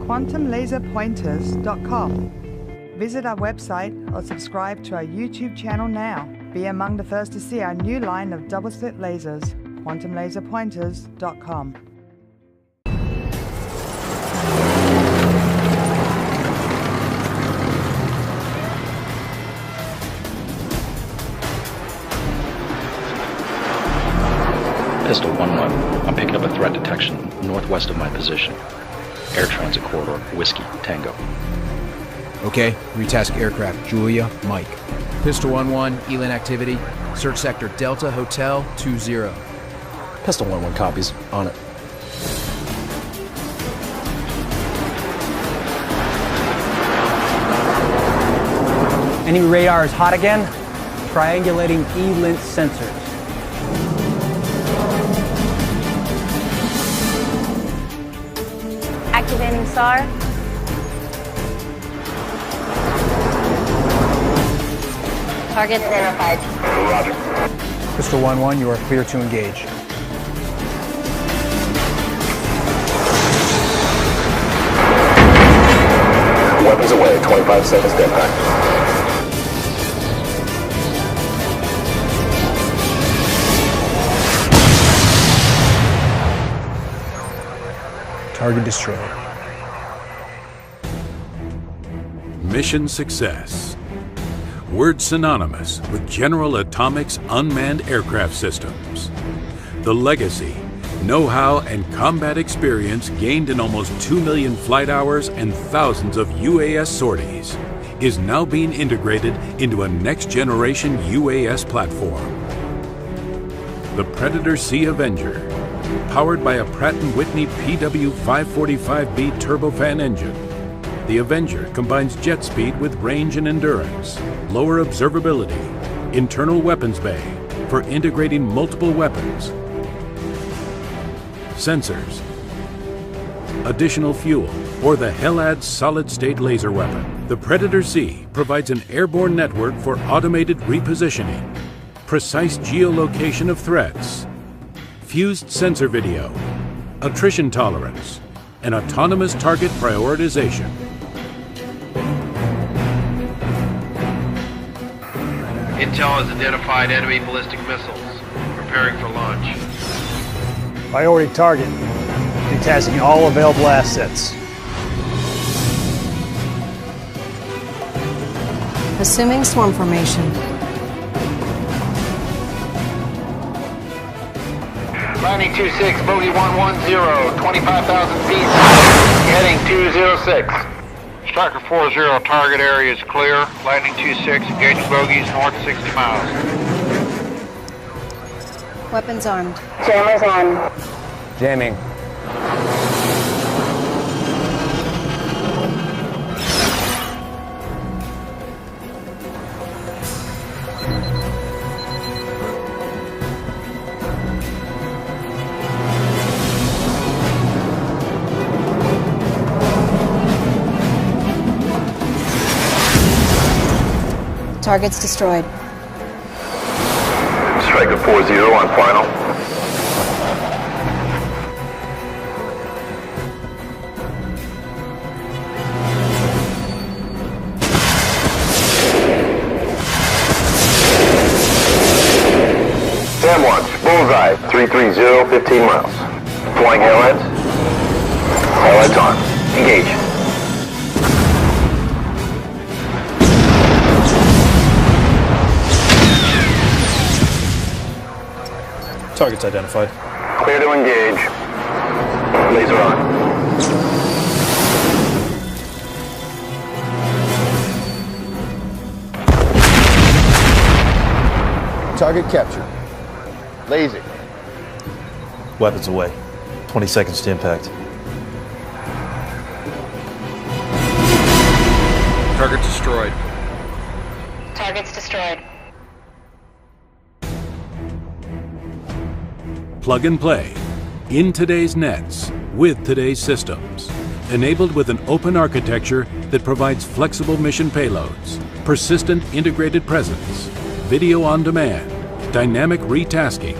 quantumlaserpointers.com. Visit our website or subscribe to our YouTube channel now. Be among the first to see our new line of double-slit lasers. quantumlaserpointers.com. Pistol 1-1. I'm picking up a threat detection northwest of my position. Air transit corridor, Whiskey, Tango. Okay, retask aircraft, Julia, Mike. Pistol 1-1, ELIN activity. Search sector Delta Hotel 20. Pistol 1-1 copies. On it. Enemy radar is hot again. Triangulating ELIN sensors. Activating SAR. Target identified. Roger. Pistol 1-1, you are clear to engage. Weapons away, 25 seconds to impact. Target destroyed. Mission success. Word synonymous with General Atomics unmanned aircraft systems. The legacy, know-how, and combat experience gained in almost 2 million flight hours and thousands of UAS sorties is now being integrated into a next-generation UAS platform. The Predator C Avenger, powered by a Pratt & Whitney PW545B turbofan engine. The Avenger combines jet speed with range and endurance, lower observability, internal weapons bay for integrating multiple weapons, sensors, additional fuel, or the HELAD solid-state laser weapon. The Predator C provides an airborne network for automated repositioning, precise geolocation of threats, fused sensor video, attrition tolerance, and autonomous target prioritization. Intel has identified enemy ballistic missiles, preparing for launch. Priority target. Detasking all available assets. Assuming swarm formation. Landing 26, bogey 110, 25,000 feet, heading 206. Striker 40, target area is clear. Landing 26, engaging bogeys north 60 miles. Weapons armed. Jammers on. Jamming. Targets destroyed. Striker 40 on final. SAM launch, bullseye, 330, 15 miles. Flying HELADs. HELADs on. Engage. Targets identified. Clear to engage. Laser on. Target captured. Lazy. Weapons away. 20 seconds to impact. Target destroyed. Targets destroyed. Plug and play, in today's nets, with today's systems. Enabled with an open architecture that provides flexible mission payloads, persistent integrated presence, video on demand, dynamic retasking,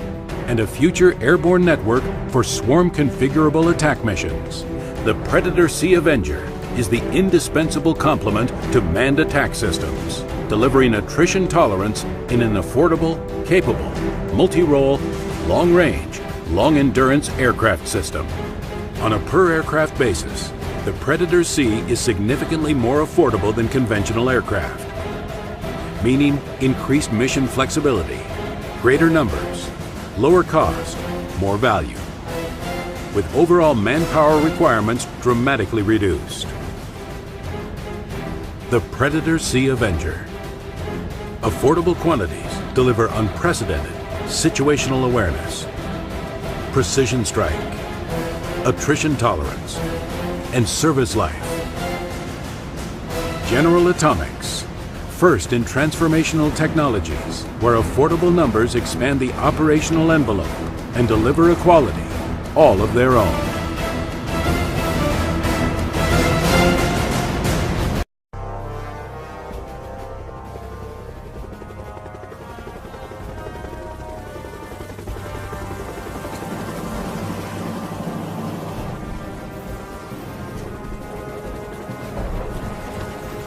and a future airborne network for swarm-configurable attack missions. The Predator Sea Avenger is the indispensable complement to manned attack systems, delivering attrition tolerance in an affordable, capable, multi-role, long-range, long-endurance aircraft system. On a per-aircraft basis, the Predator Sea is significantly more affordable than conventional aircraft, meaning increased mission flexibility, greater numbers, lower cost, more value, with overall manpower requirements dramatically reduced. The Predator Sea Avenger. Affordable quantities deliver unprecedented situational awareness, precision strike, attrition tolerance, and service life. General Atomics, first in transformational technologies, where affordable numbers expand the operational envelope and deliver a quality all of their own.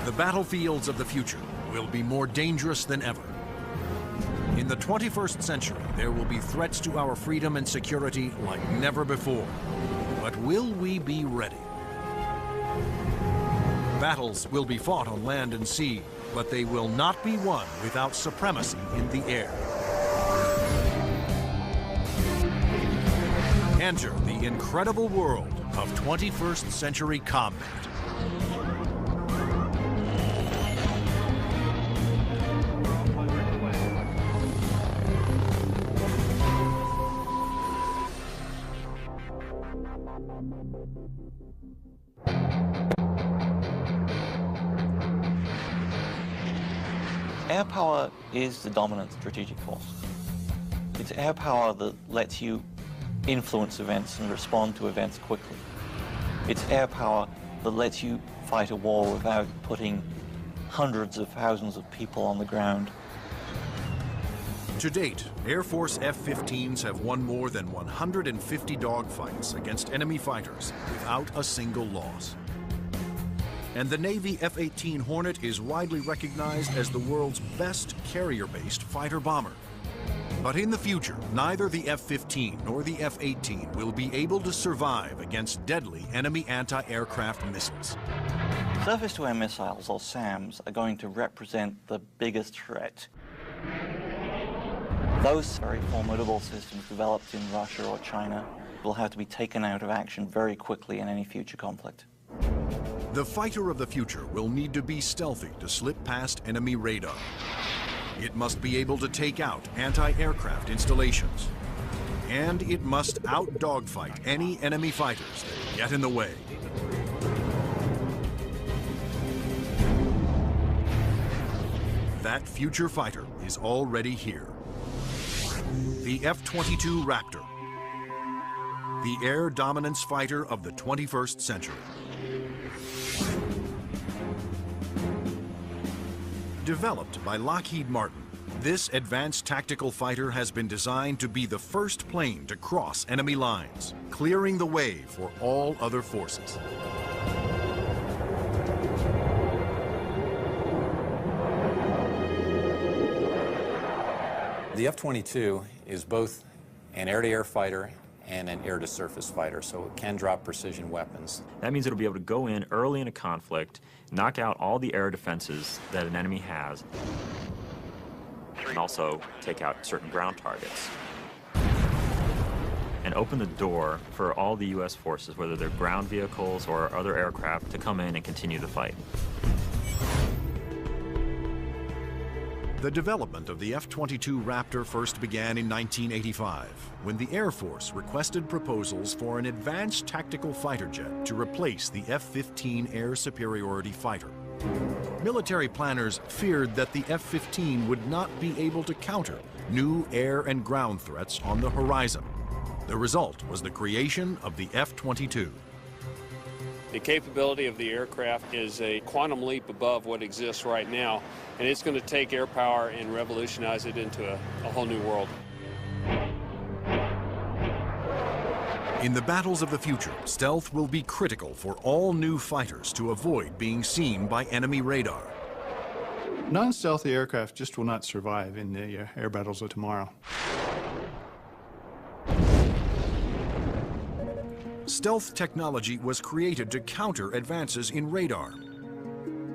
The battlefields of the future will be more dangerous than ever. In the 21st century, there will be threats to our freedom and security like never before. But will we be ready? Battles will be fought on land and sea, but they will not be won without supremacy in the air. Enter the incredible world of 21st century combat. Air power is the dominant strategic force. It's air power that lets you influence events and respond to events quickly. It's air power that lets you fight a war without putting hundreds of thousands of people on the ground. To date, Air Force F-15s have won more than 150 dogfights against enemy fighters without a single loss. And the Navy F-18 Hornet is widely recognized as the world's best carrier-based fighter-bomber. But in the future, neither the F-15 nor the F-18 will be able to survive against deadly enemy anti-aircraft missiles. Surface-to-air missiles, or SAMs, are going to represent the biggest threat. Those very formidable systems developed in Russia or China will have to be taken out of action very quickly in any future conflict. The fighter of the future will need to be stealthy to slip past enemy radar. It must be able to take out anti-aircraft installations. And it must out-dogfight any enemy fighters that get in the way. That future fighter is already here. The F-22 Raptor. The air dominance fighter of the 21st century. Developed by Lockheed Martin, this advanced tactical fighter has been designed to be the first plane to cross enemy lines, clearing the way for all other forces. The F-22 is both an air-to-air fighter and an air-to-surface fighter, so it can drop precision weapons. That means it'll be able to go in early in a conflict, knock out all the air defenses that an enemy has, and also take out certain ground targets. And open the door for all the U.S. forces, whether they're ground vehicles or other aircraft, to come in and continue the fight. The development of the F-22 Raptor first began in 1985, when the Air Force requested proposals for an advanced tactical fighter jet to replace the F-15 air superiority fighter. Military planners feared that the F-15 would not be able to counter new air and ground threats on the horizon. The result was the creation of the F-22. The capability of the aircraft is a quantum leap above what exists right now, and it's going to take air power and revolutionize it into a whole new world. In the battles of the future, stealth will be critical for all new fighters to avoid being seen by enemy radar. Non-stealthy aircraft just will not survive in the air battles of tomorrow. Stealth technology was created to counter advances in radar.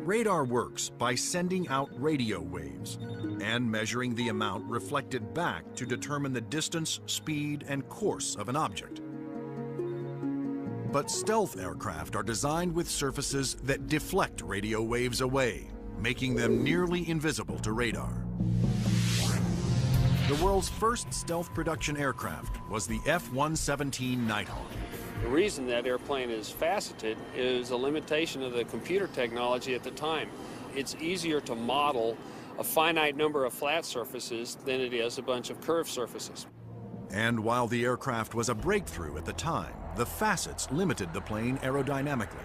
Radar works by sending out radio waves and measuring the amount reflected back to determine the distance, speed, and course of an object. But stealth aircraft are designed with surfaces that deflect radio waves away, making them nearly invisible to radar. The world's first stealth production aircraft was the F-117 Nighthawk. The reason that airplane is faceted is a limitation of the computer technology at the time. It's easier to model a finite number of flat surfaces than it is a bunch of curved surfaces. And while the aircraft was a breakthrough at the time, the facets limited the plane aerodynamically.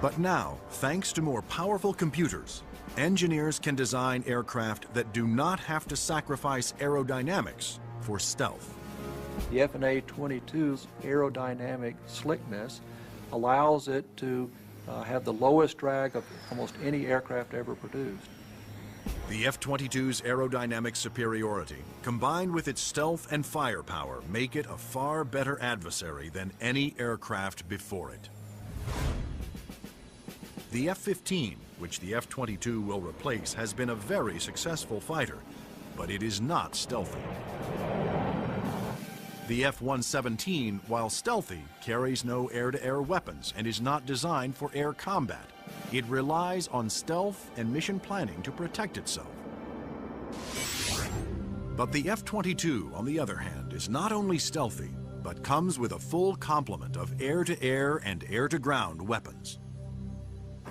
But now, thanks to more powerful computers, engineers can design aircraft that do not have to sacrifice aerodynamics for stealth. The FNA-22's aerodynamic slickness allows it to have the lowest drag of almost any aircraft ever produced. The F-22's aerodynamic superiority, combined with its stealth and firepower, make it a far better adversary than any aircraft before it. The F-15, which the F-22 will replace, has been a very successful fighter, but it is not stealthy. The F-117, while stealthy, carries no air-to-air weapons and is not designed for air combat. It relies on stealth and mission planning to protect itself. But the F-22, on the other hand, is not only stealthy, but comes with a full complement of air-to-air and air-to-ground weapons.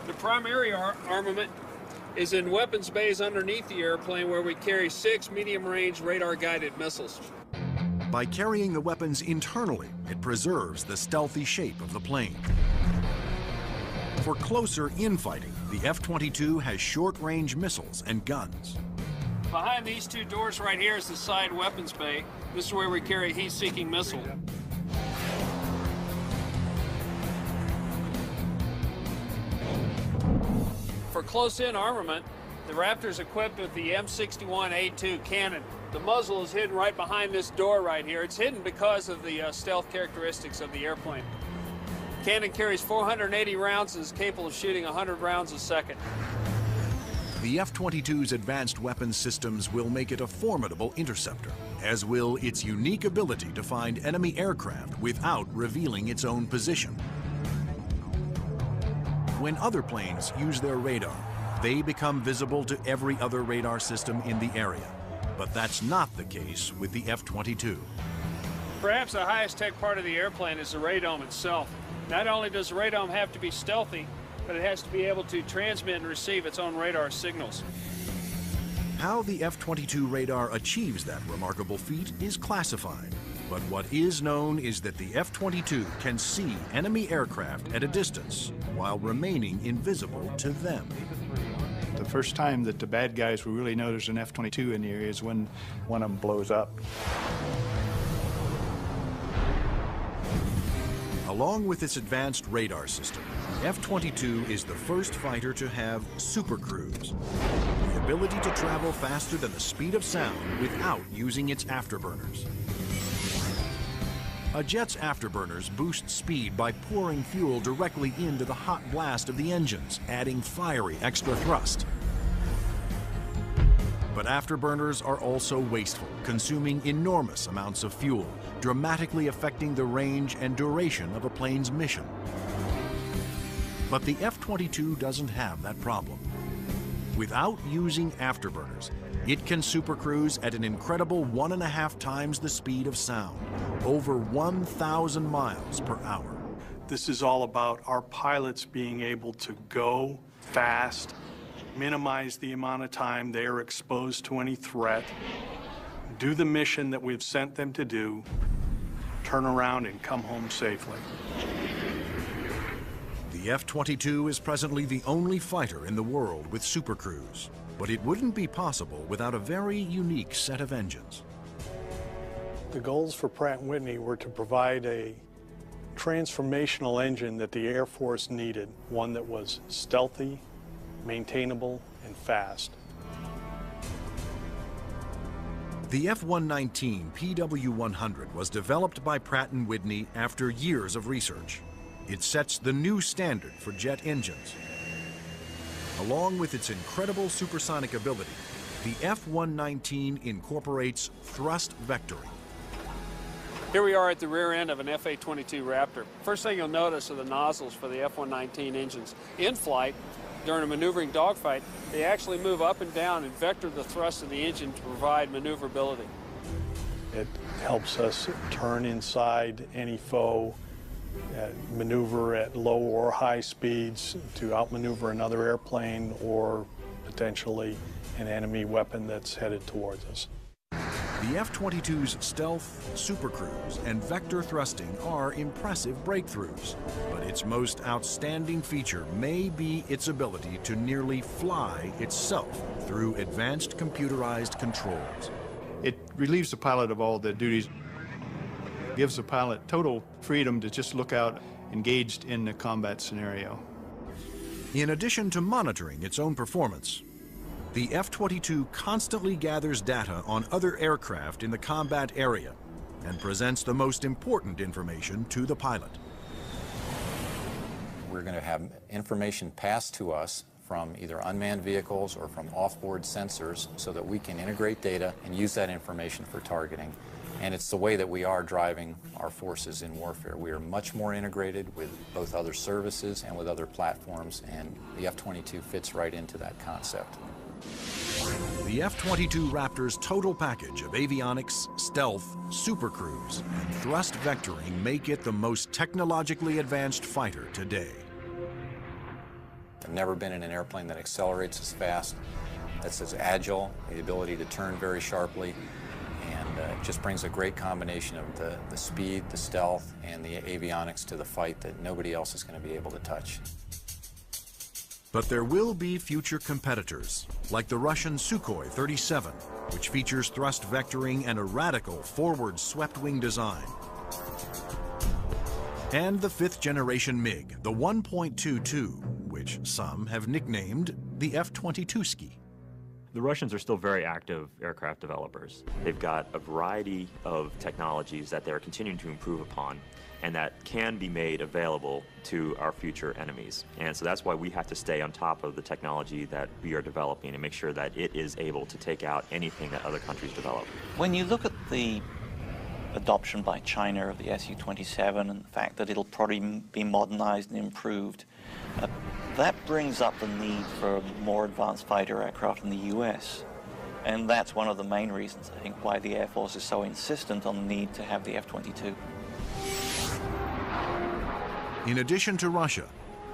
The primary armament is in weapons bays underneath the airplane, where we carry 6 medium-range radar-guided missiles. By carrying the weapons internally, it preserves the stealthy shape of the plane. For closer infighting, the F-22 has short-range missiles and guns. Behind these two doors right here is the side weapons bay. This is where we carry a heat-seeking missile. For close-in armament, the Raptor's equipped with the M61A2 cannon. The muzzle is hidden right behind this door right here. It's hidden because of the stealth characteristics of the airplane. Cannon carries 480 rounds and is capable of shooting 100 rounds a second. The F-22's advanced weapons systems will make it a formidable interceptor, as will its unique ability to find enemy aircraft without revealing its own position. When other planes use their radar, they become visible to every other radar system in the area. But that's not the case with the F-22. Perhaps the highest tech part of the airplane is the radome itself. Not only does the radome have to be stealthy, but it has to be able to transmit and receive its own radar signals. How the F-22 radar achieves that remarkable feat is classified. But what is known is that the F-22 can see enemy aircraft at a distance while remaining invisible to them. The first time that the bad guys will really know there's an F-22 in the area is when one of them blows up. Along with its advanced radar system, the F-22 is the first fighter to have supercruise, the ability to travel faster than the speed of sound without using its afterburners. A jet's afterburners boost speed by pouring fuel directly into the hot blast of the engines, adding fiery extra thrust. But afterburners are also wasteful, consuming enormous amounts of fuel, dramatically affecting the range and duration of a plane's mission. But the F-22 doesn't have that problem. Without using afterburners, it can supercruise at an incredible 1.5 times the speed of sound, over 1,000 miles per hour. This is all about our pilots being able to go fast, minimize the amount of time they are exposed to any threat, do the mission that we've sent them to do, turn around and come home safely. The F-22 is presently the only fighter in the world with supercruise, but it wouldn't be possible without a very unique set of engines. The goals for Pratt & Whitney were to provide a transformational engine that the Air Force needed, one that was stealthy, maintainable, and fast. The F-119 PW-100 was developed by Pratt & Whitney after years of research. It sets the new standard for jet engines. Along with its incredible supersonic ability, the F-119 incorporates thrust vectoring. Here we are at the rear end of an F-A-22 Raptor. First thing you'll notice are the nozzles for the F-119 engines. In flight, during a maneuvering dogfight, they actually move up and down and vector the thrust of the engine to provide maneuverability. It helps us turn inside any foe, maneuver at low or high speeds to outmaneuver another airplane or potentially an enemy weapon that's headed towards us. The F-22's stealth, supercruise, and vector thrusting are impressive breakthroughs, but its most outstanding feature may be its ability to nearly fly itself through advanced computerized controls. It relieves the pilot of all the duties, gives the pilot total freedom to just look out engaged in a combat scenario. In addition to monitoring its own performance, the F-22 constantly gathers data on other aircraft in the combat area and presents the most important information to the pilot. We're going to have information passed to us from either unmanned vehicles or from off-board sensors so that we can integrate data and use that information for targeting. And it's the way that we are driving our forces in warfare. We are much more integrated with both other services and with other platforms, and the F-22 fits right into that concept. The F-22 Raptor's total package of avionics, stealth, supercruise, and thrust vectoring make it the most technologically advanced fighter today. I've never been in an airplane that accelerates as fast, that's as agile, the ability to turn very sharply, and it just brings a great combination of the speed, the stealth, and the avionics to the fight that nobody else is going to be able to touch. But there will be future competitors, like the Russian Sukhoi 37, which features thrust vectoring and a radical forward swept-wing design. And the fifth-generation MiG, the 1.22, which some have nicknamed the F-22ski. The Russians are still very active aircraft developers. They've got a variety of technologies that they're continuing to improve upon and that can be made available to our future enemies. And so that's why we have to stay on top of the technology that we are developing and make sure that it is able to take out anything that other countries develop. When you look at the adoption by China of the Su-27 and the fact that it'll probably be modernized and improved, that brings up the need for more advanced fighter aircraft in the US. And that's one of the main reasons, I think, why the Air Force is so insistent on the need to have the F-22. In addition to Russia,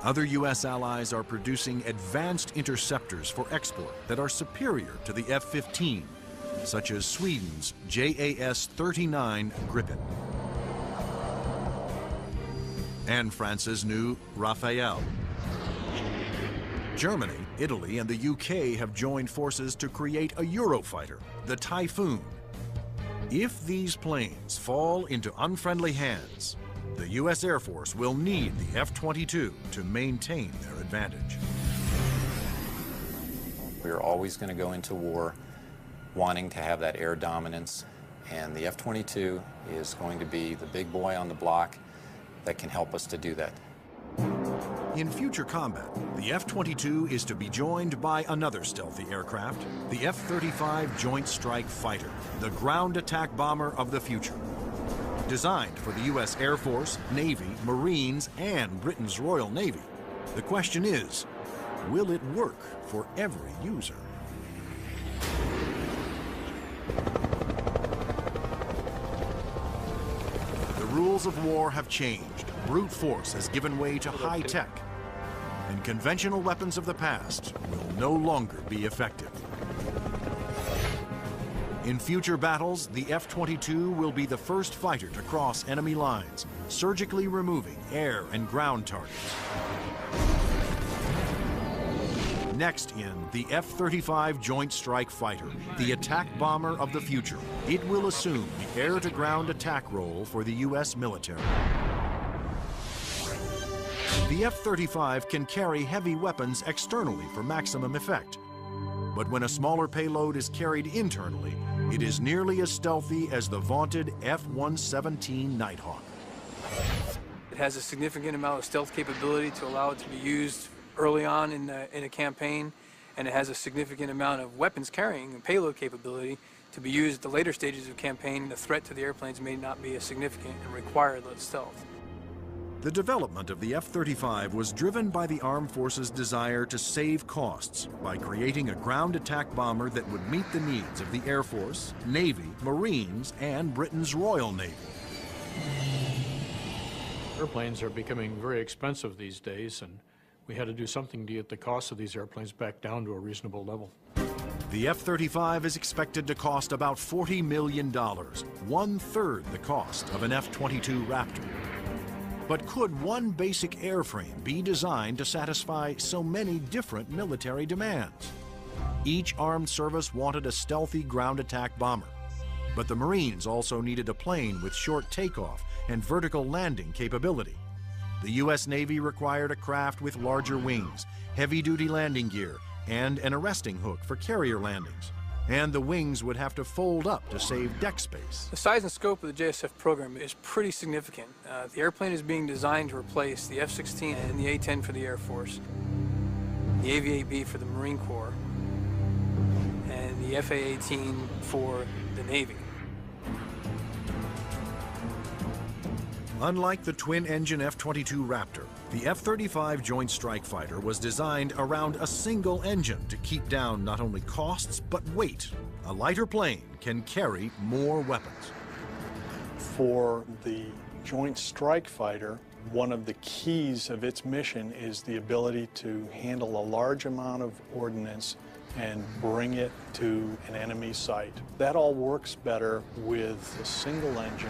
other U.S. allies are producing advanced interceptors for export that are superior to the F-15, such as Sweden's JAS-39 Gripen and France's new Rafale. Germany, Italy, and the UK have joined forces to create a Eurofighter, the Typhoon. If these planes fall into unfriendly hands, the U.S. Air Force will need the F-22 to maintain their advantage. We're always going to go into war wanting to have that air dominance, and the F-22 is going to be the big boy on the block that can help us to do that. In future combat, the F-22 is to be joined by another stealthy aircraft, the F-35 Joint Strike Fighter, the ground attack bomber of the future. Designed for the U.S. Air Force, Navy, Marines, and Britain's Royal Navy, the question is, will it work for every user? The rules of war have changed. Brute force has given way to high tech, and conventional weapons of the past will no longer be effective. In future battles, the F-22 will be the first fighter to cross enemy lines, surgically removing air and ground targets. Next in the F-35 Joint Strike Fighter, the attack bomber of the future. It will assume the air-to-ground attack role for the U.S. military. The F-35 can carry heavy weapons externally for maximum effect. But when a smaller payload is carried internally, it is nearly as stealthy as the vaunted F-117 Nighthawk. It has a significant amount of stealth capability to allow it to be used early on in a campaign, and it has a significant amount of weapons carrying and payload capability to be used at the later stages of campaign. The threat to the airplanes may not be as significant and require less stealth. The development of the F-35 was driven by the Armed Forces' desire to save costs by creating a ground attack bomber that would meet the needs of the Air Force, Navy, Marines, and Britain's Royal Navy. Airplanes are becoming very expensive these days, and we had to do something to get the cost of these airplanes back down to a reasonable level. The F-35 is expected to cost about $40 million, one-third the cost of an F-22 Raptor. But could one basic airframe be designed to satisfy so many different military demands? Each armed service wanted a stealthy ground attack bomber, but the Marines also needed a plane with short takeoff and vertical landing capability. The U.S. Navy required a craft with larger wings, heavy-duty landing gear, and an arresting hook for carrier landings. And the wings would have to fold up to save deck space. The size and scope of the JSF program is pretty significant. The airplane is being designed to replace the F-16 and the A-10 for the Air Force, the AV-8B for the Marine Corps, and the FA-18 for the Navy. Unlike the twin-engine F-22 Raptor, the F-35 Joint Strike Fighter was designed around a single engine to keep down not only costs, but weight. A lighter plane can carry more weapons. For the Joint Strike Fighter, one of the keys of its mission is the ability to handle a large amount of ordnance and bring it to an enemy site. That all works better with a single engine.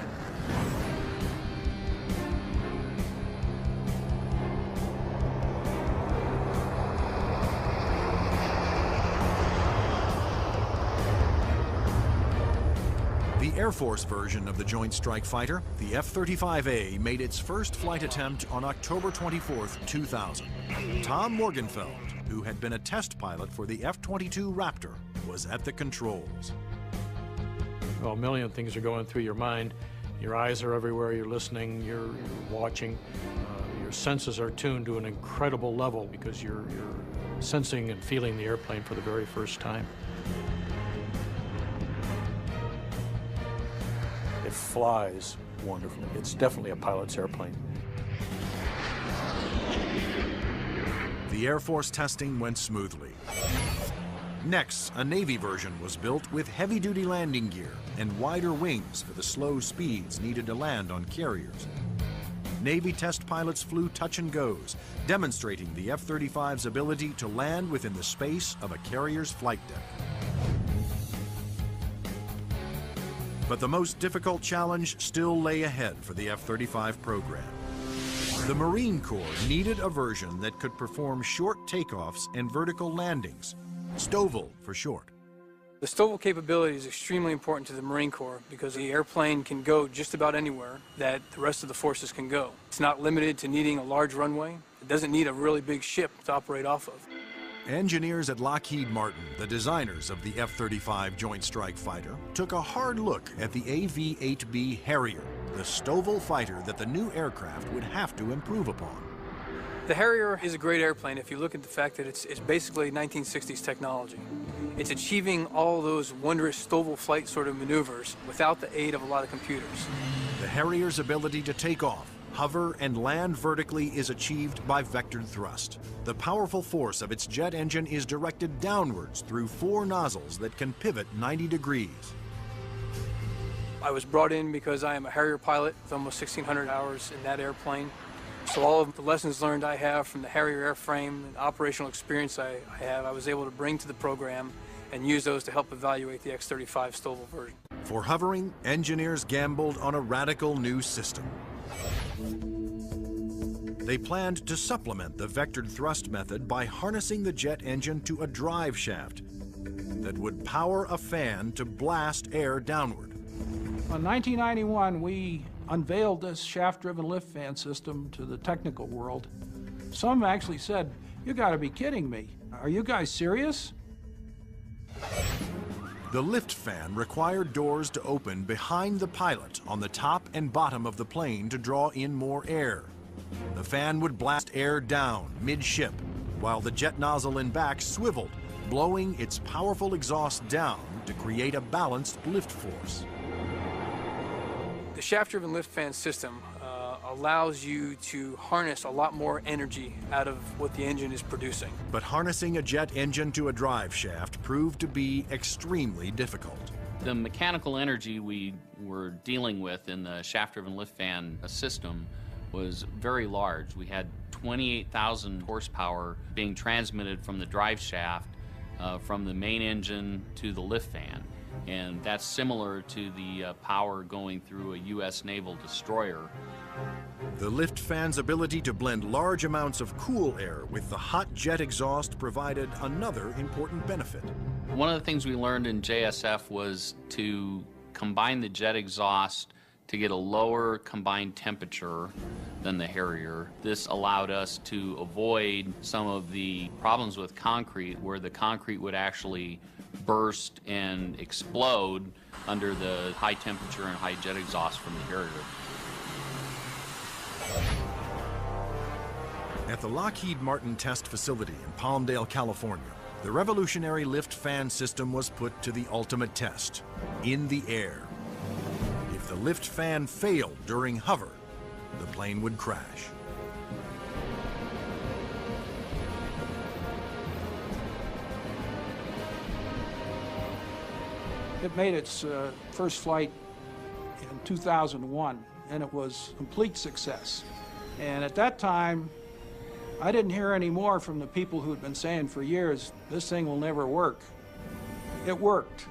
The Air Force version of the Joint Strike Fighter, the F-35A, made its first flight attempt on October 24, 2000. Tom Morgenfeld, who had been a test pilot for the F-22 Raptor, was at the controls. Well, a million things are going through your mind. Your eyes are everywhere, you're listening, you're watching. Your senses are tuned to an incredible level because you're sensing and feeling the airplane for the very first time. It flies wonderfully. It's definitely a pilot's airplane. The Air Force testing went smoothly. Next, a Navy version was built with heavy-duty landing gear and wider wings for the slow speeds needed to land on carriers. Navy test pilots flew touch-and-goes, demonstrating the F-35's ability to land within the space of a carrier's flight deck. But the most difficult challenge still lay ahead for the F-35 program. The Marine Corps needed a version that could perform short takeoffs and vertical landings, STOVL for short. The STOVL capability is extremely important to the Marine Corps because the airplane can go just about anywhere that the rest of the forces can go. It's not limited to needing a large runway. It doesn't need a really big ship to operate off of. Engineers at Lockheed Martin, the designers of the F-35 Joint Strike Fighter, took a hard look at the AV-8B Harrier, the STOVL fighter that the new aircraft would have to improve upon. The Harrier is a great airplane if you look at the fact that it's basically 1960s technology. It's achieving all those wondrous STOVL flight sort of maneuvers without the aid of a lot of computers. The Harrier's ability to take off, hover, and land vertically is achieved by vectored thrust. The powerful force of its jet engine is directed downwards through 4 nozzles that can pivot 90 degrees. I was brought in because I am a Harrier pilot with almost 1,600 hours in that airplane. So all of the lessons learned I have from the Harrier airframe and operational experience I have, I was able to bring to the program and use those to help evaluate the X-35 STOVL version. For hovering, engineers gambled on a radical new system. They planned to supplement the vectored thrust method by harnessing the jet engine to a drive shaft that would power a fan to blast air downward. In 1991, we unveiled this shaft-driven lift fan system to the technical world. Some actually said, "You gotta be kidding me. Are you guys serious?" The lift fan required doors to open behind the pilot on the top and bottom of the plane to draw in more air. The fan would blast air down midship, while the jet nozzle in back swiveled, blowing its powerful exhaust down to create a balanced lift force. The shaft-driven lift fan system allows you to harness a lot more energy out of what the engine is producing. But harnessing a jet engine to a drive shaft proved to be extremely difficult. The mechanical energy we were dealing with in the shaft-driven lift fan system was very large. We had 28,000 horsepower being transmitted from the drive shaft from the main engine to the lift fan. And that's similar to the power going through a U.S. naval destroyer. The lift fan's ability to blend large amounts of cool air with the hot jet exhaust provided another important benefit. One of the things we learned in JSF was to combine the jet exhaust to get a lower combined temperature than the Harrier. This allowed us to avoid some of the problems with concrete, where the concrete would actually burst and explode under the high temperature and high jet exhaust from the Harrier. At the Lockheed Martin test facility in Palmdale, California, the revolutionary lift fan system was put to the ultimate test, in the air. If the lift fan failed during hover, the plane would crash. It made its first flight in 2001, and it was a complete success. And at that time, I didn't hear any more from the people who had been saying for years, this thing will never work. It worked.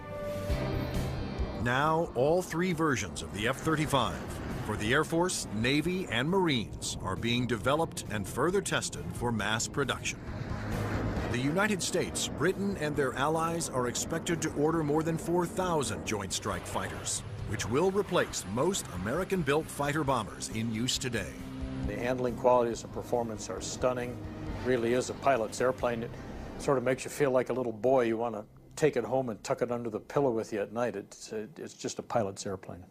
Now, all three versions of the F-35 for the Air Force, Navy, and Marines are being developed and further tested for mass production. The United States, Britain, and their allies are expected to order more than 4,000 Joint Strike Fighters, which will replace most American-built fighter bombers in use today. The handling qualities and performance are stunning. Really is a pilot's airplane. It sort of makes you feel like a little boy. You want to take it home and tuck it under the pillow with you at night. It's just a pilot's airplane.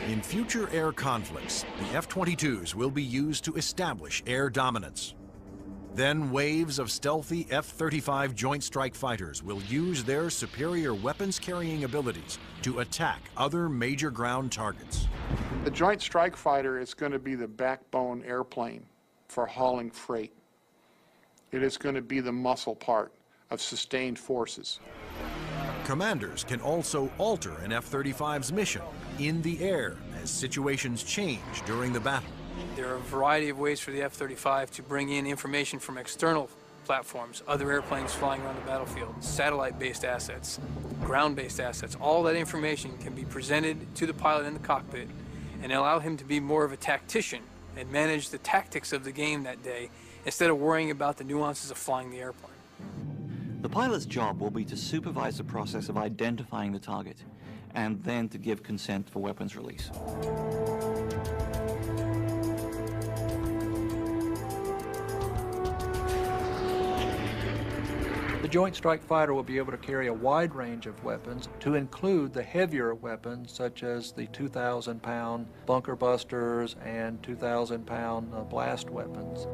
In future air conflicts, the F-22s will be used to establish air dominance. Then waves of stealthy F-35 Joint Strike Fighters will use their superior weapons-carrying abilities to attack other major ground targets. The Joint Strike Fighter is going to be the backbone airplane for hauling freight. It is going to be the muscle part of sustained forces. Commanders can also alter an F-35's mission in the air as situations change during the battle. There are a variety of ways for the F-35 to bring in information from external platforms, other airplanes flying around the battlefield, satellite-based assets, ground-based assets. All that information can be presented to the pilot in the cockpit and allow him to be more of a tactician and manage the tactics of the game that day instead of worrying about the nuances of flying the airplane. The pilot's job will be to supervise the process of identifying the target and then to give consent for weapons release. The Joint Strike Fighter will be able to carry a wide range of weapons, to include the heavier weapons such as the 2,000-pound bunker busters and 2,000-pound blast weapons.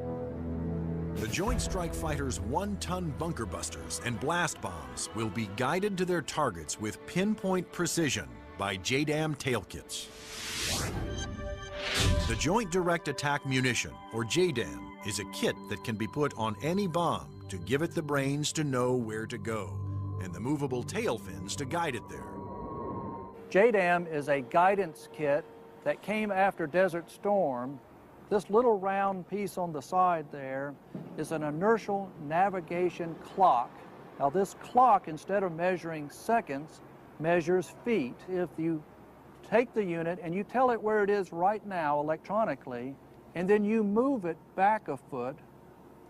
The Joint Strike Fighter's 1-ton bunker busters and blast bombs will be guided to their targets with pinpoint precision by JDAM tail kits. The Joint Direct Attack Munition, or JDAM, is a kit that can be put on any bomb to give it the brains to know where to go, and the movable tail fins to guide it there. JDAM is a guidance kit that came after Desert Storm. This little round piece on the side there is an inertial navigation clock. Now this clock, instead of measuring seconds, measures feet. If you take the unit and you tell it where it is right now electronically, and then you move it back a foot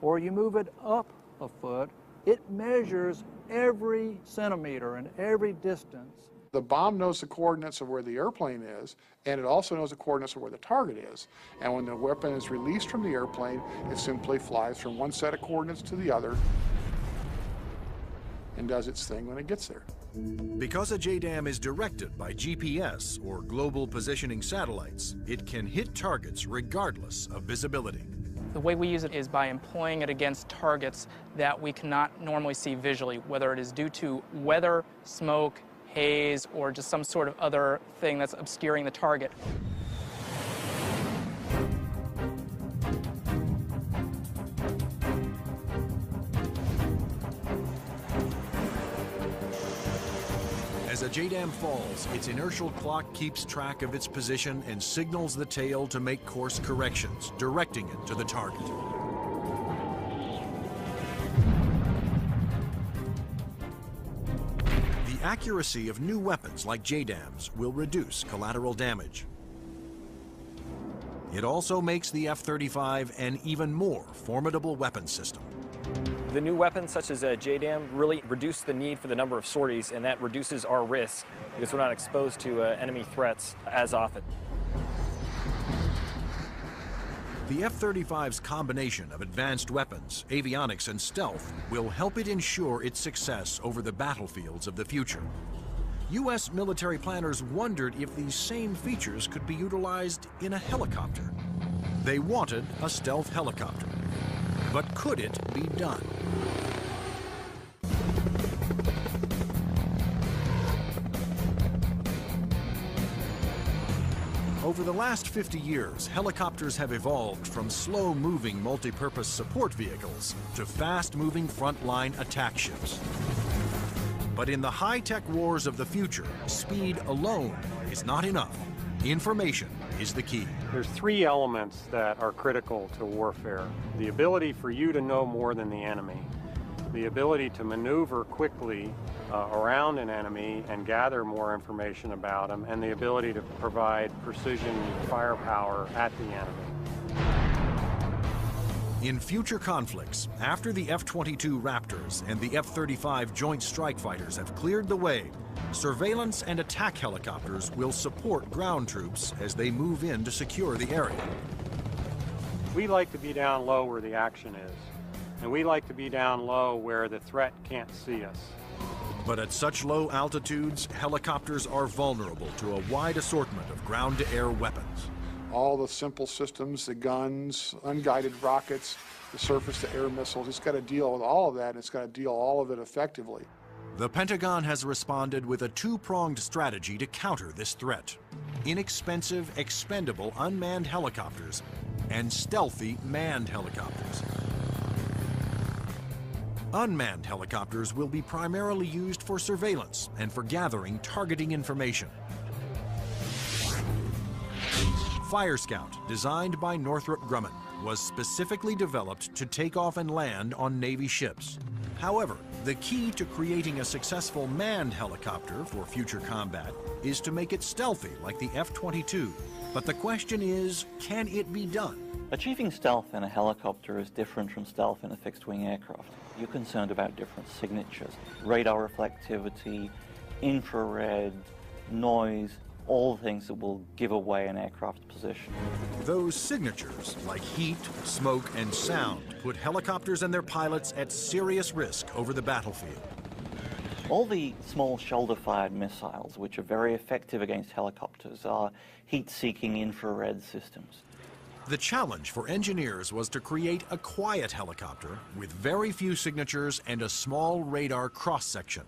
or you move it up a foot, it measures every centimeter and every distance. The bomb knows the coordinates of where the airplane is, and it also knows the coordinates of where the target is. And when the weapon is released from the airplane, it simply flies from one set of coordinates to the other and does its thing when it gets there. Because a JDAM is directed by GPS, or Global Positioning Satellites, it can hit targets regardless of visibility. The way we use it is by employing it against targets that we cannot normally see visually, whether it is due to weather, smoke, haze, or just some sort of other thing that's obscuring the target. As a JDAM falls, its inertial clock keeps track of its position and signals the tail to make course corrections, directing it to the target. The accuracy of new weapons like JDAMs will reduce collateral damage. It also makes the F-35 an even more formidable weapon system. The new weapons, such as a JDAM, really reduce the need for the number of sorties, and that reduces our risk because we're not exposed to enemy threats as often. The F-35's combination of advanced weapons, avionics, and stealth will help it ensure its success over the battlefields of the future. U.S. military planners wondered if these same features could be utilized in a helicopter. They wanted a stealth helicopter. But could it be done? Over the last 50 years, helicopters have evolved from slow-moving multi-purpose support vehicles to fast-moving frontline attack ships. But in the high-tech wars of the future, speed alone is not enough. Information is the key. There's three elements that are critical to warfare. The ability for you to know more than the enemy, the ability to maneuver quickly around an enemy and gather more information about them, and the ability to provide precision firepower at the enemy. In future conflicts, after the F-22 Raptors and the F-35 Joint Strike Fighters have cleared the way, surveillance and attack helicopters will support ground troops as they move in to secure the area. We like to be down low where the action is, and we like to be down low where the threat can't see us. But at such low altitudes, helicopters are vulnerable to a wide assortment of ground-to-air weapons. All the simple systems, the guns, unguided rockets, the surface-to-air missiles, it's got to deal with all of that, and it's got to deal all of it effectively. The Pentagon has responded with a two-pronged strategy to counter this threat: inexpensive, expendable unmanned helicopters and stealthy manned helicopters. Unmanned helicopters will be primarily used for surveillance and for gathering targeting information. Fire Scout, designed by Northrop Grumman, was specifically developed to take off and land on Navy ships. However, the key to creating a successful manned helicopter for future combat is to make it stealthy like the F-22. But the question is, can it be done? Achieving stealth in a helicopter is different from stealth in a fixed-wing aircraft. You're concerned about different signatures: radar reflectivity, infrared, noise, all things that will give away an aircraft's position. Those signatures, like heat, smoke, and sound, put helicopters and their pilots at serious risk over the battlefield. All the small shoulder-fired missiles, which are very effective against helicopters, are heat-seeking infrared systems. The challenge for engineers was to create a quiet helicopter with very few signatures and a small radar cross-section.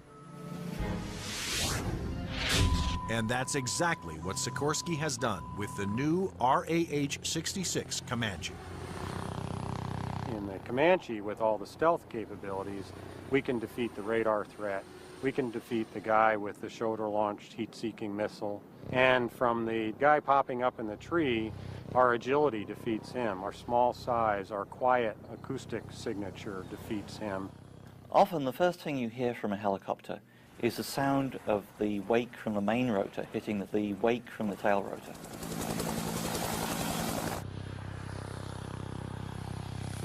And that's exactly what Sikorsky has done with the new RAH-66 Comanche. In the Comanche, with all the stealth capabilities, we can defeat the radar threat. We can defeat the guy with the shoulder-launched heat-seeking missile. And from the guy popping up in the tree, our agility defeats him. Our small size, our quiet acoustic signature defeats him. Often the first thing you hear from a helicopter is the sound of the wake from the main rotor hitting the wake from the tail rotor.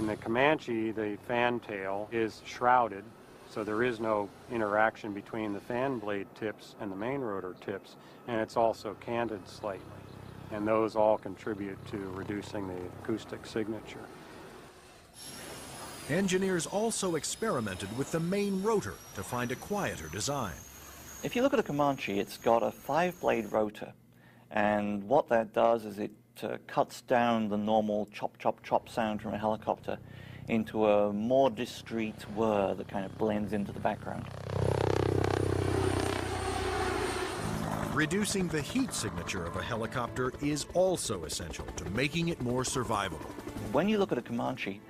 In the Comanche, the fan tail is shrouded, so there is no interaction between the fan blade tips and the main rotor tips, and it's also canted slightly. And those all contribute to reducing the acoustic signature. Engineers also experimented with the main rotor to find a quieter design. If you look at a Comanche, it's got a 5-blade rotor, and what that does is it cuts down the normal chop, chop, chop sound from a helicopter into a more discreet whir that kind of blends into the background. Reducing the heat signature of a helicopter is also essential to making it more survivable. When you look at a Comanche,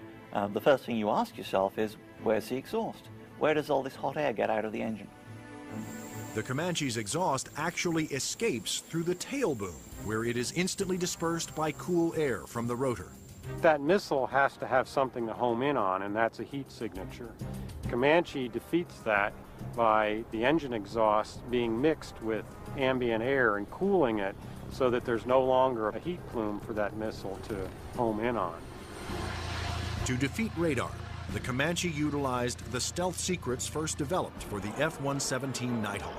the first thing you ask yourself is, where's the exhaust? Where does all this hot air get out of the engine? The Comanche's exhaust actually escapes through the tail boom, where it is instantly dispersed by cool air from the rotor. That missile has to have something to home in on, and that's a heat signature. Comanche defeats that by the engine exhaust being mixed with ambient air and cooling it so that there's no longer a heat plume for that missile to home in on. To defeat radar, the Comanche utilized the stealth secrets first developed for the F-117 Nighthawk.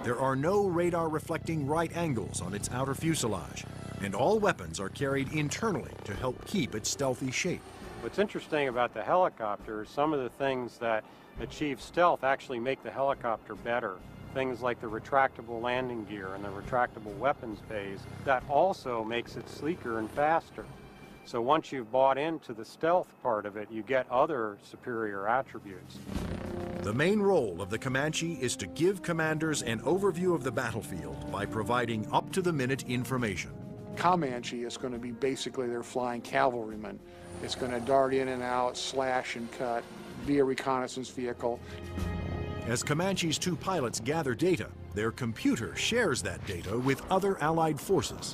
There are no radar-reflecting right angles on its outer fuselage, and all weapons are carried internally to help keep its stealthy shape. What's interesting about the helicopter is some of the things that achieve stealth actually make the helicopter better. Things like the retractable landing gear and the retractable weapons bays, that also makes it sleeker and faster. So once you've bought into the stealth part of it, you get other superior attributes. The main role of the Comanche is to give commanders an overview of the battlefield by providing up-to-the-minute information. Comanche is going to be basically their flying cavalryman. It's going to dart in and out, slash and cut, be a reconnaissance vehicle. As Comanche's 2 pilots gather data, their computer shares that data with other Allied forces.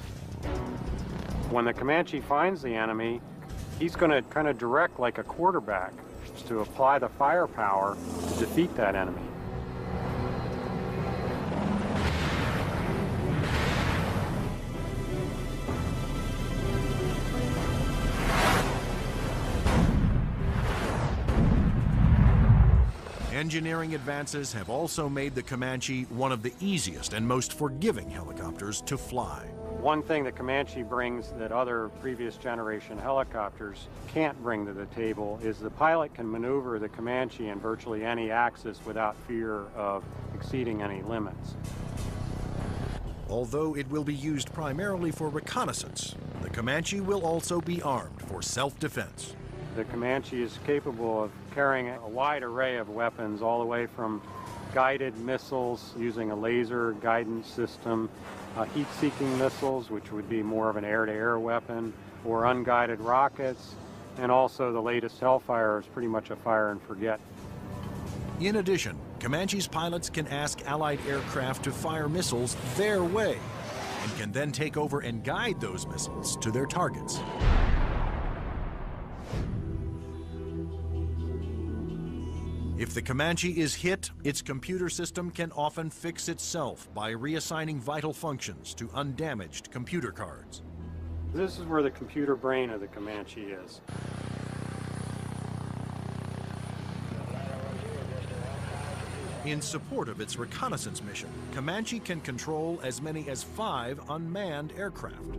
When the Comanche finds the enemy, he's going to kind of direct like a quarterback to apply the firepower to defeat that enemy. Engineering advances have also made the Comanche one of the easiest and most forgiving helicopters to fly. One thing that Comanche brings that other previous generation helicopters can't bring to the table is the pilot can maneuver the Comanche in virtually any axis without fear of exceeding any limits. Although it will be used primarily for reconnaissance, the Comanche will also be armed for self-defense. The Comanche is capable of carrying a wide array of weapons, all the way from guided missiles using a laser guidance system, heat-seeking missiles, which would be more of an air-to-air weapon, or unguided rockets, and also the latest Hellfire is pretty much a fire and forget. In addition, Comanche's pilots can ask Allied aircraft to fire missiles their way, and can then take over and guide those missiles to their targets. If the Comanche is hit, its computer system can often fix itself by reassigning vital functions to undamaged computer cards. This is where the computer brain of the Comanche is. In support of its reconnaissance mission, Comanche can control as many as 5 unmanned aircraft.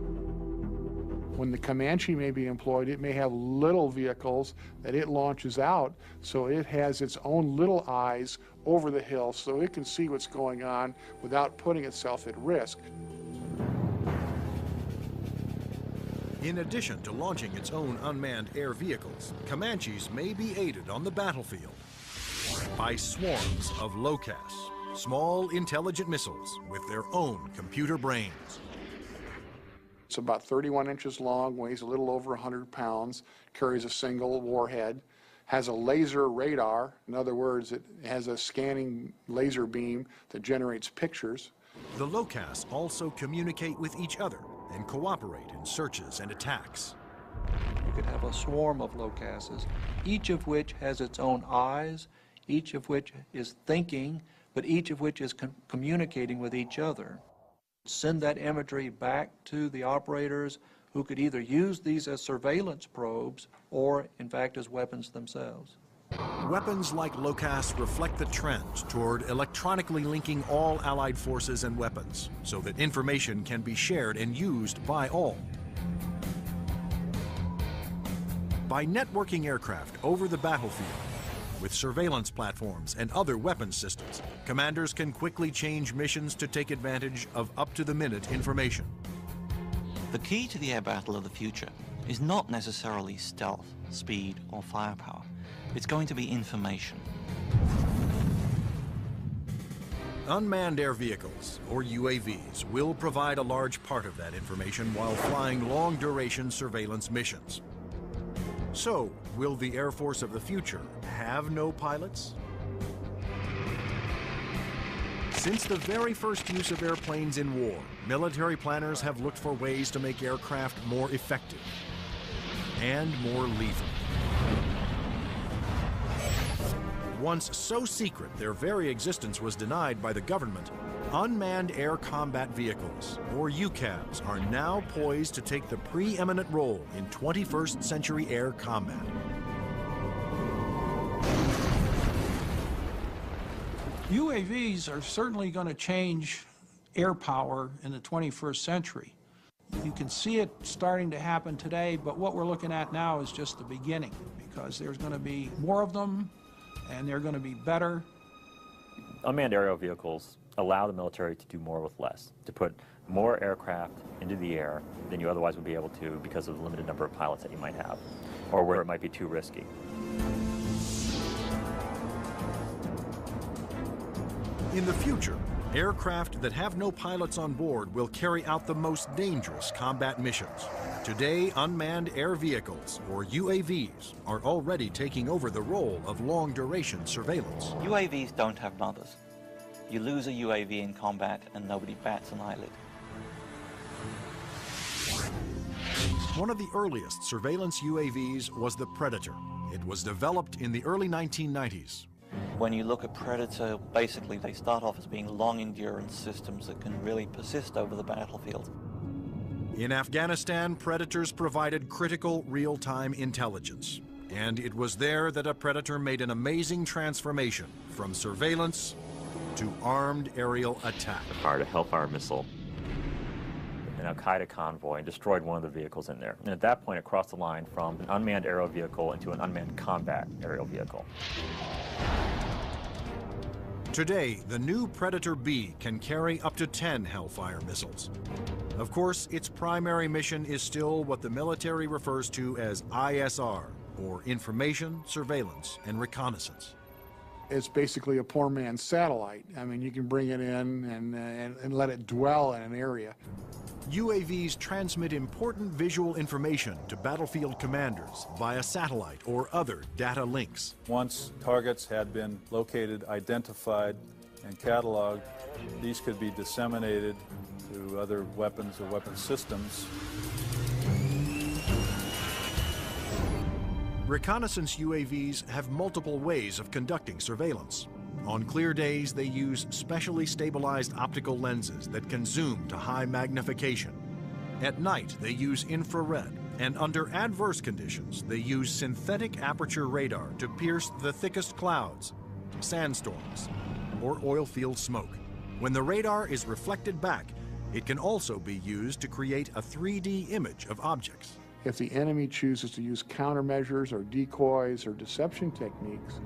When the Comanche may be employed, it may have little vehicles that it launches out, so it has its own little eyes over the hill so it can see what's going on without putting itself at risk. In addition to launching its own unmanned air vehicles, Comanches may be aided on the battlefield by swarms of LOCAS, small intelligent missiles with their own computer brains. It's about 31 inches long, weighs a little over 100 pounds, carries a single warhead, has a laser radar. In other words, it has a scanning laser beam that generates pictures. The LOCAS also communicate with each other and cooperate in searches and attacks. You could have a swarm of LOCASes, each of which has its own eyes, each of which is thinking, but each of which is communicating with each other. Send that imagery back to the operators who could either use these as surveillance probes or, in fact, as weapons themselves. Weapons like LOCAS reflect the trend toward electronically linking all Allied forces and weapons so that information can be shared and used by all. By networking aircraft over the battlefield, with surveillance platforms and other weapons systems, commanders can quickly change missions to take advantage of up-to-the-minute information. The key to the air battle of the future is not necessarily stealth, speed, or firepower. It's going to be information. Unmanned air vehicles, or UAVs, will provide a large part of that information while flying long-duration surveillance missions. So, will the Air Force of the future have no pilots? Since the very first use of airplanes in war, military planners have looked for ways to make aircraft more effective and more lethal. Once so secret their very existence was denied by the government, unmanned air combat vehicles, or UCAVs, are now poised to take the preeminent role in 21st century air combat. UAVs are certainly going to change air power in the 21st century. You can see it starting to happen today, but what we're looking at now is just the beginning, because there's going to be more of them, and they're going to be better. Unmanned aerial vehicles allow the military to do more with less, to put more aircraft into the air than you otherwise would be able to because of the limited number of pilots that you might have, or where it might be too risky. In the future, aircraft that have no pilots on board will carry out the most dangerous combat missions. Today, unmanned air vehicles, or UAVs, are already taking over the role of long-duration surveillance. UAVs don't have mothers. You lose a UAV in combat and nobody bats an eyelid. One of the earliest surveillance UAVs was the Predator. It was developed in the early 1990s. When you look at Predator, basically they start off as being long-endurance systems that can really persist over the battlefield. In Afghanistan, Predators provided critical real-time intelligence. And it was there that a Predator made an amazing transformation from surveillance to armed aerial attack. Fired a Hellfire missile, an Al-Qaeda convoy, and destroyed one of the vehicles in there. And at that point, it crossed the line from an unmanned aerial vehicle into an unmanned combat aerial vehicle. Today, the new Predator B can carry up to 10 Hellfire missiles. Of course, its primary mission is still what the military refers to as ISR, or Information, Surveillance, and Reconnaissance. It's basically a poor man's satellite. I mean, you can bring it in and let it dwell in an area. UAVs transmit important visual information to battlefield commanders via satellite or other data links. Once targets had been located, identified, and cataloged, these could be disseminated to other weapons or weapon systems. Reconnaissance UAVs have multiple ways of conducting surveillance. On clear days, they use specially stabilized optical lenses that can zoom to high magnification. At night, they use infrared, and under adverse conditions, they use synthetic aperture radar to pierce the thickest clouds, sandstorms, or oil field smoke. When the radar is reflected back, it can also be used to create a 3D image of objects. If the enemy chooses to use countermeasures or decoys or deception techniques,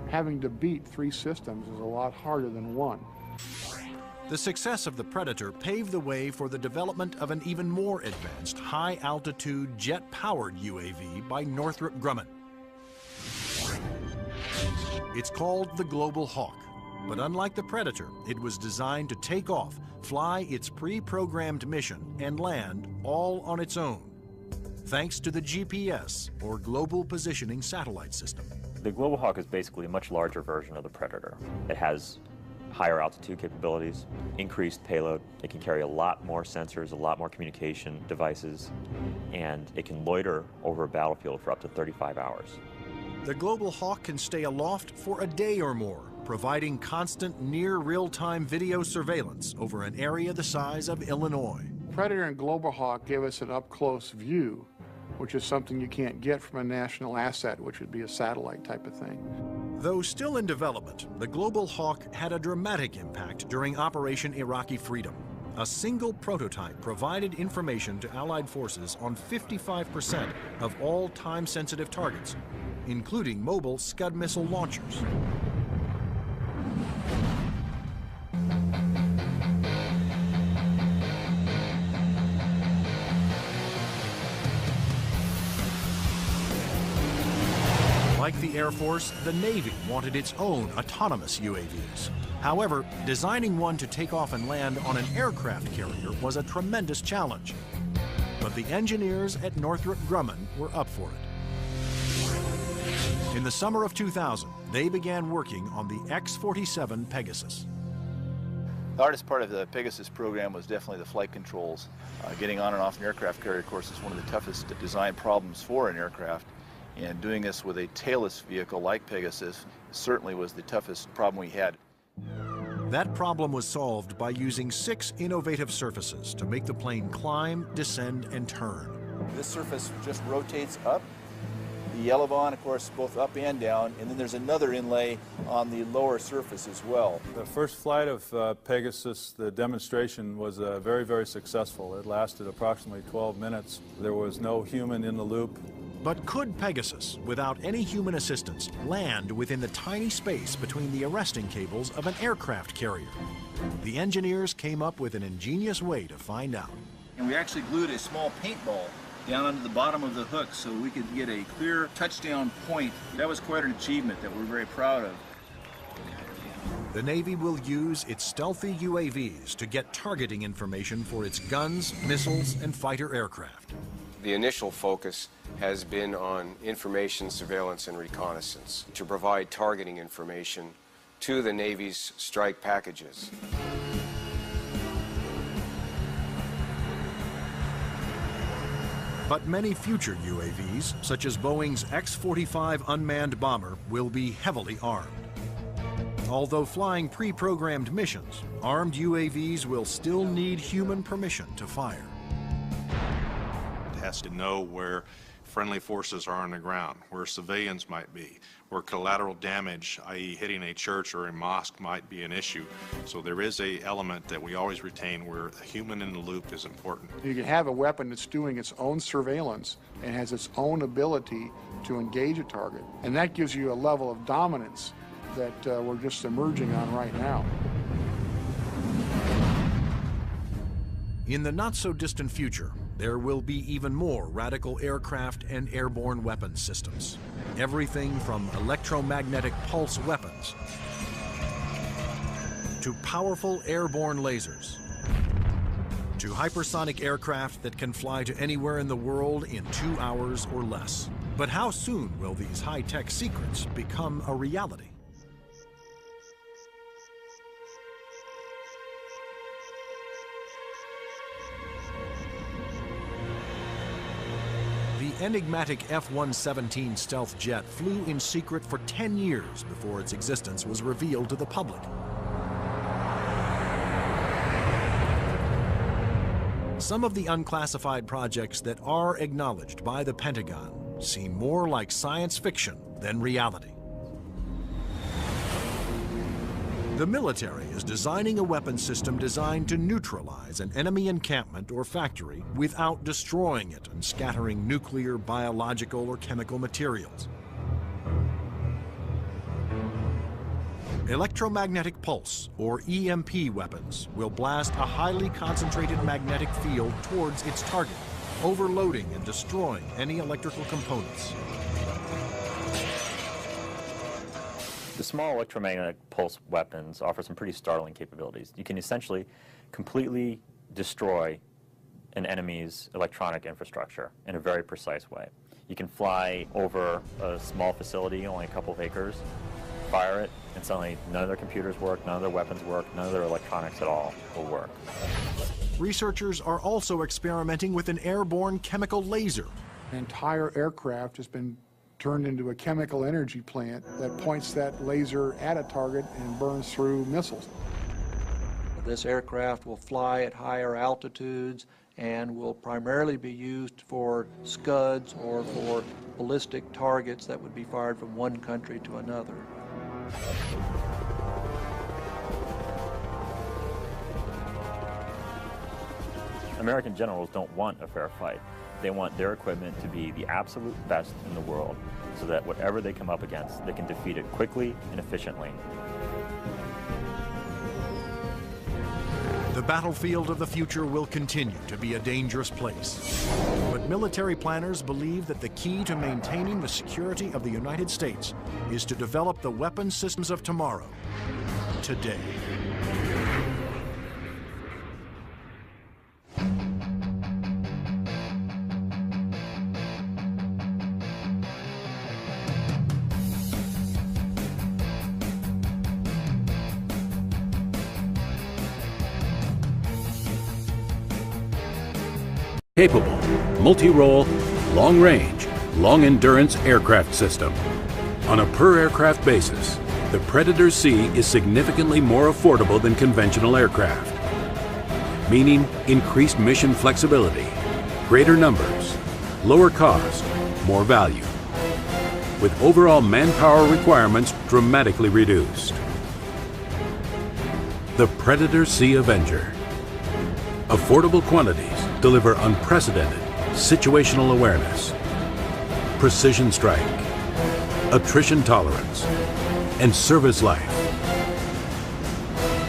having to beat 3 systems is a lot harder than 1. The success of the Predator paved the way for the development of an even more advanced high-altitude jet-powered UAV by Northrop Grumman. It's called the Global Hawk, but unlike the Predator, it was designed to take off, fly its pre-programmed mission, and land all on its own, thanks to the GPS, or Global Positioning Satellite System. The Global Hawk is basically a much larger version of the Predator. It has higher altitude capabilities, increased payload. It can carry a lot more sensors, a lot more communication devices, and it can loiter over a battlefield for up to 35 hours. The Global Hawk can stay aloft for a day or more, providing constant near real-time video surveillance over an area the size of Illinois. Predator and Global Hawk give us an up-close view, which is something you can't get from a national asset, which would be a satellite type of thing. Though still in development, the Global Hawk had a dramatic impact during Operation Iraqi Freedom. A single prototype provided information to Allied forces on 55% of all time-sensitive targets, including mobile Scud missile launchers. Like the Air Force, the Navy wanted its own autonomous UAVs. However, designing one to take off and land on an aircraft carrier was a tremendous challenge. But the engineers at Northrop Grumman were up for it. In the summer of 2000, they began working on the X-47 Pegasus. The hardest part of the Pegasus program was definitely the flight controls. Getting on and off an aircraft carrier, of course, is one of the toughest design problems for an aircraft. And doing this with a tailless vehicle like Pegasus certainly was the toughest problem we had. That problem was solved by using 6 innovative surfaces to make the plane climb, descend, and turn. This surface just rotates up. The elevon, of course, both up and down, and then there's another inlay on the lower surface as well. The first flight of Pegasus, the demonstration was very, very successful. It lasted approximately 12 minutes. There was no human in the loop. But could Pegasus, without any human assistance, land within the tiny space between the arresting cables of an aircraft carrier? The engineers came up with an ingenious way to find out. And we actually glued a small paintball down onto the bottom of the hook so we could get a clear touchdown point. That was quite an achievement that we're very proud of. The Navy will use its stealthy UAVs to get targeting information for its guns, missiles, and fighter aircraft. The initial focus has been on information, surveillance, and reconnaissance to provide targeting information to the Navy's strike packages. But many future UAVs, such as Boeing's X-45 unmanned bomber, will be heavily armed. Although flying pre-programmed missions, armed UAVs will still need human permission to fire. It has to know where friendly forces are on the ground, where civilians might be, where collateral damage, i.e. hitting a church or a mosque, might be an issue. So there is an element that we always retain where a human in the loop is important. You can have a weapon that's doing its own surveillance and has its own ability to engage a target. And that gives you a level of dominance that we're just emerging on right now. In the not-so-distant future, there will be even more radical aircraft and airborne weapons systems. Everything from electromagnetic pulse weapons to powerful airborne lasers to hypersonic aircraft that can fly to anywhere in the world in 2 hours or less. But how soon will these high-tech secrets become a reality? The enigmatic F-117 stealth jet flew in secret for 10 years before its existence was revealed to the public. Some of the unclassified projects that are acknowledged by the Pentagon seem more like science fiction than reality. The military is designing a weapon system designed to neutralize an enemy encampment or factory without destroying it and scattering nuclear, biological, or chemical materials. Electromagnetic pulse, or EMP weapons, will blast a highly concentrated magnetic field towards its target, overloading and destroying any electrical components. The small electromagnetic pulse weapons offer some pretty startling capabilities. You can essentially completely destroy an enemy's electronic infrastructure in a very precise way. You can fly over a small facility, only a couple of acres, fire it, and suddenly none of their computers work, none of their weapons work, none of their electronics at all will work. Researchers are also experimenting with an airborne chemical laser. An entire aircraft has been turned into a chemical energy plant that points that laser at a target and burns through missiles. This aircraft will fly at higher altitudes and will primarily be used for Scuds or for ballistic targets that would be fired from one country to another. American generals don't want a fair fight. They want their equipment to be the absolute best in the world, so that whatever they come up against, they can defeat it quickly and efficiently. The battlefield of the future will continue to be a dangerous place. But military planners believe that the key to maintaining the security of the United States is to develop the weapon systems of tomorrow, today. Capable, multi-role, long-range, long-endurance aircraft system. On a per-aircraft basis, the Predator C is significantly more affordable than conventional aircraft, meaning increased mission flexibility, greater numbers, lower cost, more value, with overall manpower requirements dramatically reduced. The Predator C Avenger. Affordable quantities deliver unprecedented situational awareness, precision strike, attrition tolerance, and service life.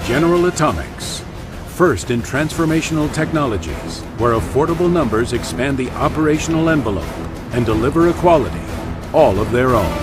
General Atomics, first in transformational technologies where affordable numbers expand the operational envelope and deliver a quality all of their own.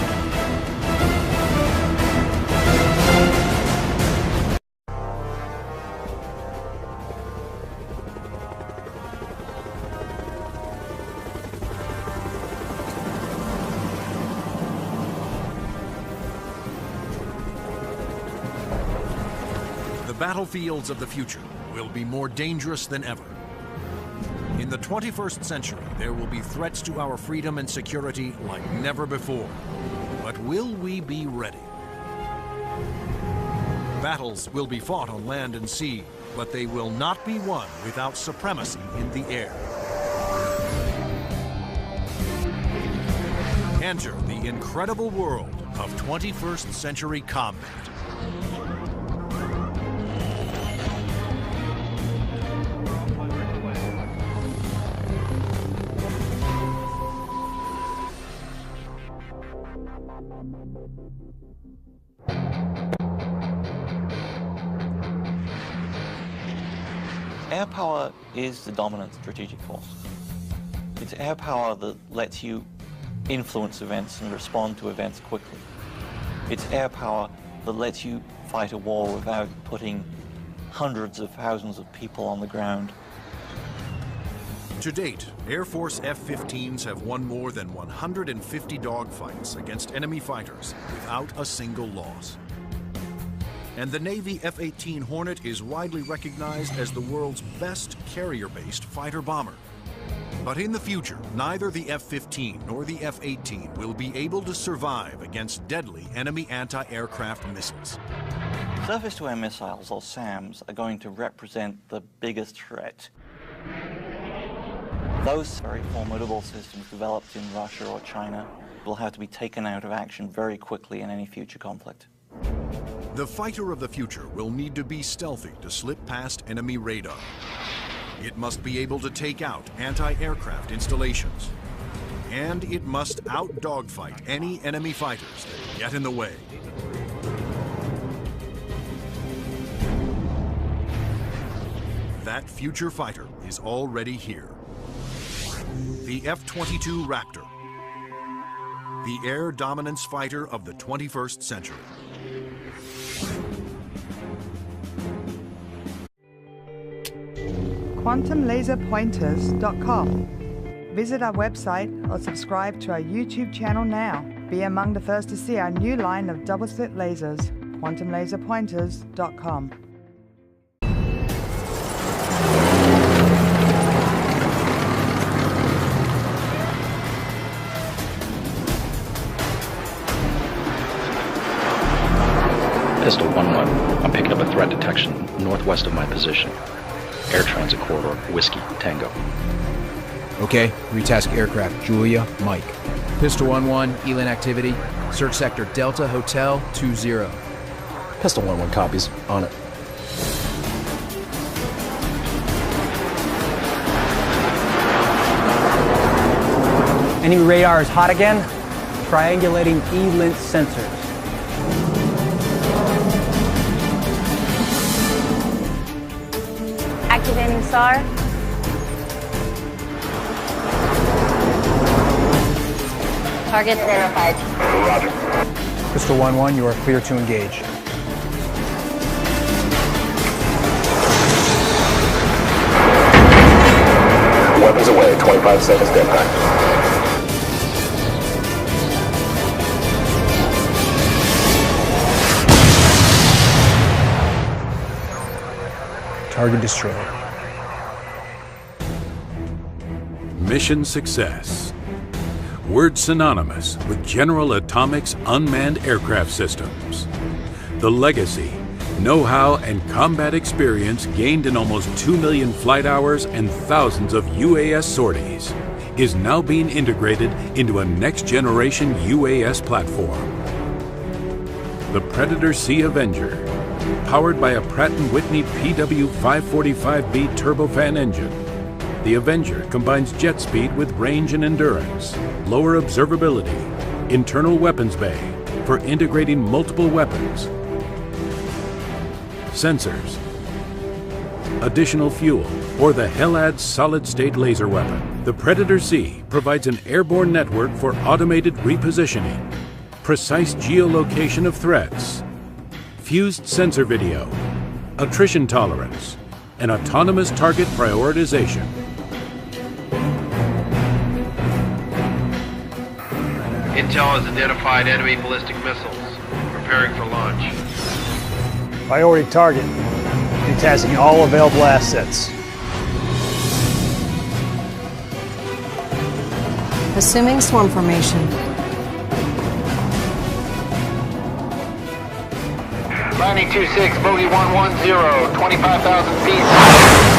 The battlefields of the future will be more dangerous than ever. In the 21st century, there will be threats to our freedom and security like never before. But will we be ready? Battles will be fought on land and sea, but they will not be won without supremacy in the air. Enter the incredible world of 21st century combat. Air power is the dominant strategic force. It's air power that lets you influence events and respond to events quickly. It's air power that lets you fight a war without putting hundreds of thousands of people on the ground. To date, Air Force F-15s have won more than 150 dogfights against enemy fighters without a single loss. And the Navy F-18 Hornet is widely recognized as the world's best carrier-based fighter bomber. But in the future, neither the F-15 nor the F-18 will be able to survive against deadly enemy anti-aircraft missiles. Surface-to-air missiles, or SAMs, are going to represent the biggest threat. Those very formidable systems developed in Russia or China will have to be taken out of action very quickly in any future conflict. The fighter of the future will need to be stealthy to slip past enemy radar. It must be able to take out anti-aircraft installations. And it must out-dogfight any enemy fighters that get in the way. That future fighter is already here. The F-22 Raptor. The air dominance fighter of the 21st century. QuantumLaserPointers.com. Visit our website or subscribe to our YouTube channel now. Be among the first to see our new line of double-slit lasers. QuantumLaserPointers.com. Pistol 1-1. I'm picking up a threat detection northwest of my position. Air Transit Corridor, Whiskey, Tango. Okay, retask aircraft, Julia, Mike. Pistol 1-1, ELIN activity. Search sector Delta Hotel 20. Pistol 1-1 copies, on it. Enemy radar is hot again. Triangulating ELIN sensors. Activating SAR. Target identified. Roger. Pistol 1-1, you are clear to engage. Weapons away, 25 seconds dead time. Target destroyed. Mission success. Word synonymous with General Atomics unmanned aircraft systems. The legacy, know-how, and combat experience gained in almost 2 million flight hours and thousands of UAS sorties is now being integrated into a next-generation UAS platform. The Predator Sea Avenger, powered by a Pratt & Whitney PW545B turbofan engine. The Avenger combines jet speed with range and endurance, lower observability, internal weapons bay for integrating multiple weapons, sensors, additional fuel, or the HELAD solid-state laser weapon. The Predator Sea provides an airborne network for automated repositioning, precise geolocation of threats, fused sensor video, attrition tolerance, and autonomous target prioritization. Intel has identified enemy ballistic missiles, preparing for launch. Priority target. Retasking all available assets. Assuming swarm formation. Landing 26, bogey 110, 25,000 feet,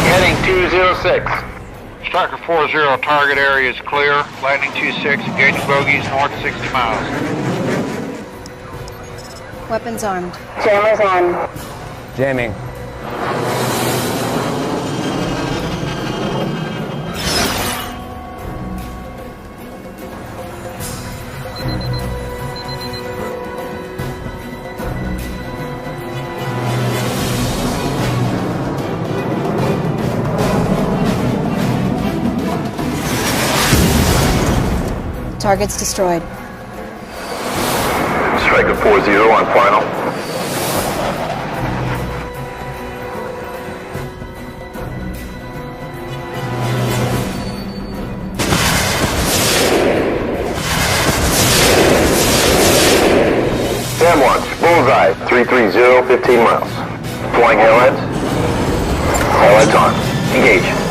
heading 206. Striker 40, target area is clear. Landing 26, engage bogeys north 60 miles. Weapons armed. Jammers on. Jamming. Targets destroyed. Striker 40 on final. Sam launch, bullseye, 330, 15 miles. Flying HELADs. HELADs on. Engage.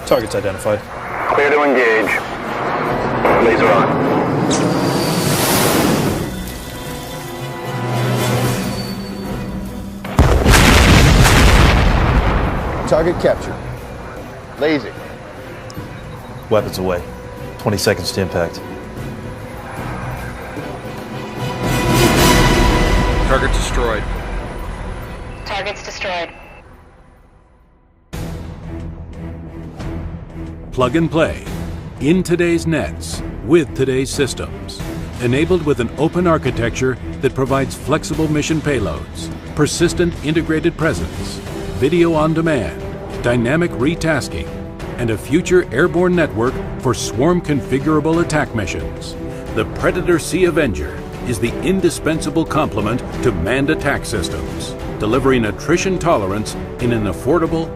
Targets identified. Clear to engage. Laser on. Target captured. Lazy. Weapons away. 20 seconds to impact. Target destroyed. Targets destroyed. Plug and play, in today's nets, with today's systems. Enabled with an open architecture that provides flexible mission payloads, persistent integrated presence, video on demand, dynamic retasking, and a future airborne network for swarm configurable attack missions. The Predator Sea Avenger is the indispensable complement to manned attack systems, delivering attrition tolerance in an affordable,